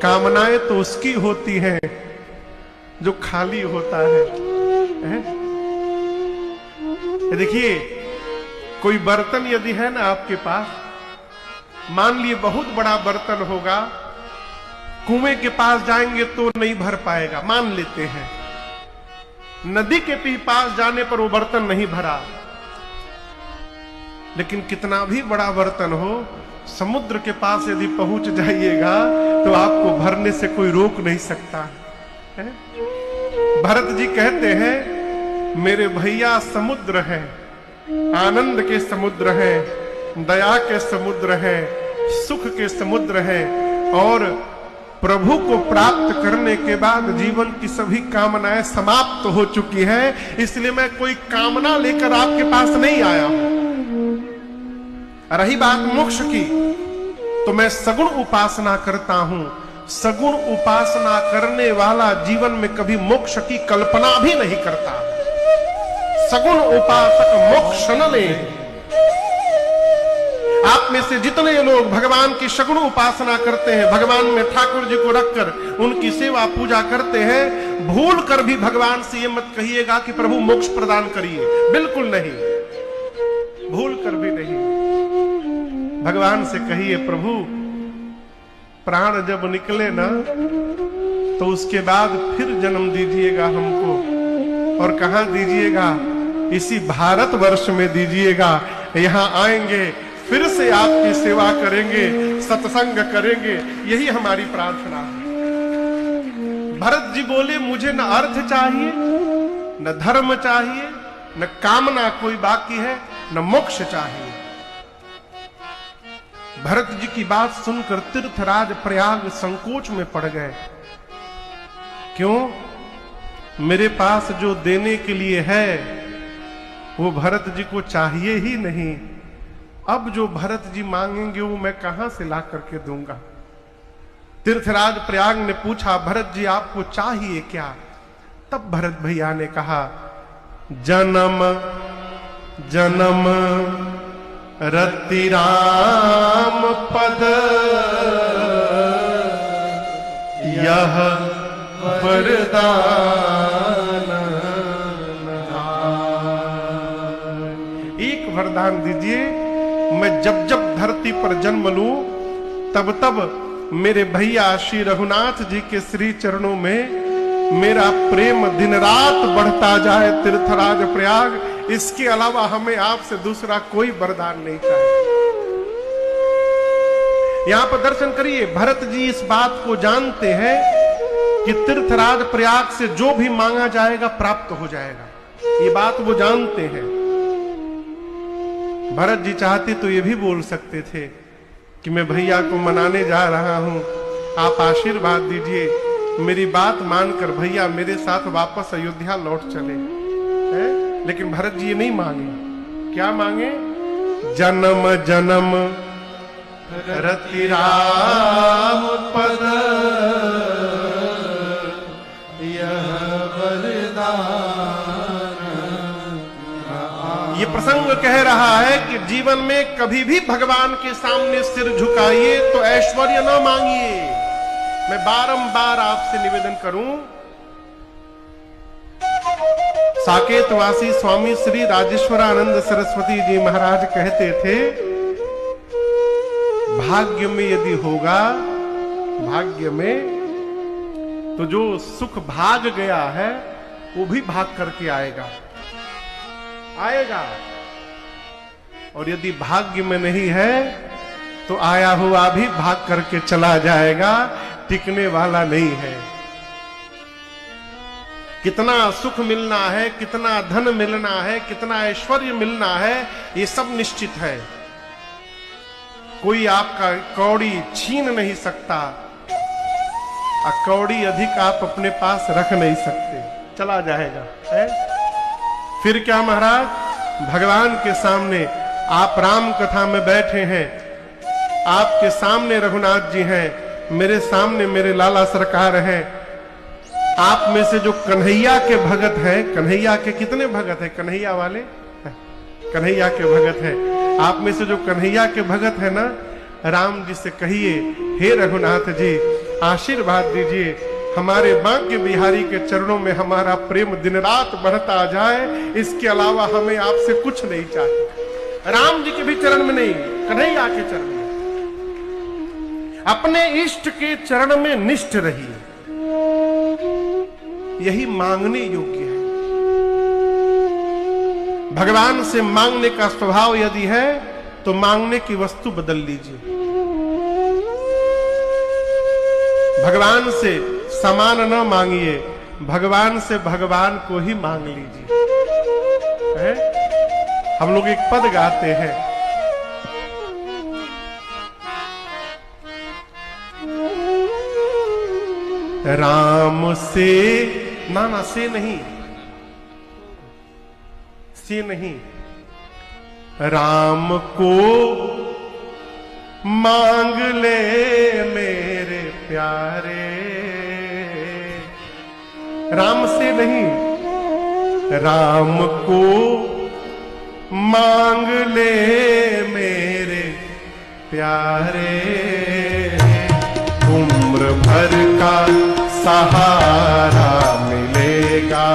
कामनाएं तो उसकी होती हैं जो खाली होता है? देखिए, कोई बर्तन यदि है ना आपके पास, मान लिए बहुत बड़ा बर्तन होगा, कुएं के पास जाएंगे तो नहीं भर पाएगा, मान लेते हैं। नदी के पास जाने पर वो बर्तन नहीं भरा। लेकिन कितना भी बड़ा बर्तन हो, समुद्र के पास यदि पहुंच जाइएगा तो आपको भरने से कोई रोक नहीं सकता है। भरत जी कहते हैं, मेरे भैया समुद्र है, आनंद के समुद्र है, दया के समुद्र है, सुख के समुद्र है, और प्रभु को प्राप्त करने के बाद जीवन की सभी कामनाएं समाप्त हो चुकी हैं, इसलिए मैं कोई कामना लेकर आपके पास नहीं आया हूं। रही बात मोक्ष की, तो मैं सगुण उपासना करता हूं। सगुण उपासना करने वाला जीवन में कभी मोक्ष की कल्पना भी नहीं करता। सगुण उपासक मोक्ष न ले। आप में से जितने लोग भगवान की सगुण उपासना करते हैं, भगवान में ठाकुर जी को रखकर उनकी सेवा पूजा करते हैं, भूल कर भी भगवान से ये मत कहिएगा कि प्रभु मोक्ष प्रदान करिए। बिल्कुल नहीं, भूल कर भी नहीं। भगवान से कहिए, प्रभु प्राण जब निकले ना तो उसके बाद फिर जन्म दीजिएगा हमको, और कहां दीजिएगा? इसी भारतवर्ष में दीजिएगा। यहां आएंगे, फिर से आपकी सेवा करेंगे, सत्संग करेंगे, यही हमारी प्रार्थना है। भरत जी बोले, मुझे न अर्थ चाहिए, न धर्म चाहिए, न कामना कोई बाकी है, न मोक्ष चाहिए। भरत जी की बात सुनकर तीर्थराज प्रयाग संकोच में पड़ गए। क्यों? मेरे पास जो देने के लिए है वो भरत जी को चाहिए ही नहीं। अब जो भरत जी मांगेंगे वो मैं कहां से ला करके दूंगा? तीर्थराज प्रयाग ने पूछा, भरत जी आपको चाहिए क्या? तब भरत भैया ने कहा, जन्म जन्म रति राम पद यह वरदान। एक वरदान दीजिए, मैं जब जब धरती पर जन्म लूं तब तब मेरे भैया श्री रघुनाथ जी के श्री चरणों में मेरा प्रेम दिन रात बढ़ता जाए। तीर्थराज प्रयाग, इसके अलावा हमें आपसे दूसरा कोई वरदान नहीं चाहिए। यहां पर दर्शन करिए, भरत जी इस बात को जानते हैं कि तीर्थराज प्रयाग से जो भी मांगा जाएगा प्राप्त हो जाएगा। ये बात वो जानते हैं। भरत जी चाहते तो ये भी बोल सकते थे कि मैं भैया को मनाने जा रहा हूं, आप आशीर्वाद दीजिए, मेरी बात मानकर भैया मेरे साथ वापस अयोध्या लौट चले। लेकिन भरत जी ये नहीं मांगे। क्या मांगे? जन्म जन्म रति राम पद यह वरदान। ये प्रसंग कह रहा है कि जीवन में कभी भी भगवान के सामने सिर झुकाइए तो ऐश्वर्य न मांगिए। मैं बारंबार आपसे निवेदन करूं, साकेतवासी स्वामी श्री राजेश्वरानंद सरस्वती जी महाराज कहते थे, भाग्य में यदि होगा, भाग्य में, तो जो सुख भाग गया है वो भी भाग करके आएगा। और यदि भाग्य में नहीं है तो आया हुआ भी भाग करके चला जाएगा, टिकने वाला नहीं है। कितना सुख मिलना है, कितना धन मिलना है, कितना ऐश्वर्य मिलना है, ये सब निश्चित है। कोई आपका कौड़ी छीन नहीं सकता, कौड़ी अधिक आप अपने पास रख नहीं सकते, चला जाएगा है? फिर क्या महाराज, भगवान के सामने आप राम कथा में बैठे हैं, आपके सामने रघुनाथ जी हैं, मेरे सामने मेरे लाला सरकार हैं। आप में से जो कन्हैया के भगत हैं, कन्हैया के कितने भगत हैं? कन्हैया वाले, कन्हैया के भगत हैं। आप में से जो कन्हैया के भगत है ना, राम जी से कहिए, हे रघुनाथ जी, आशीर्वाद दीजिए, हमारे बांके बिहारी के चरणों में हमारा प्रेम दिन रात बढ़ता जाए, इसके अलावा हमें आपसे कुछ नहीं चाहिए। राम जी के भी चरण में नहीं, कन्हैया के चरण में, अपने इष्ट के चरण में निष्ठ रहिए, यही मांगने योग्य है। भगवान से मांगने का स्वभाव यदि है तो मांगने की वस्तु बदल लीजिए। भगवान से सामान न मांगिए, भगवान से भगवान को ही मांग लीजिए। है? हम लोग एक पद गाते हैं, राम से, ना से नहीं, से नहीं, राम को मांग ले मेरे प्यारे, राम से नहीं, राम को मांग ले मेरे प्यारे, उम्र भर का सहारा मिलेगा।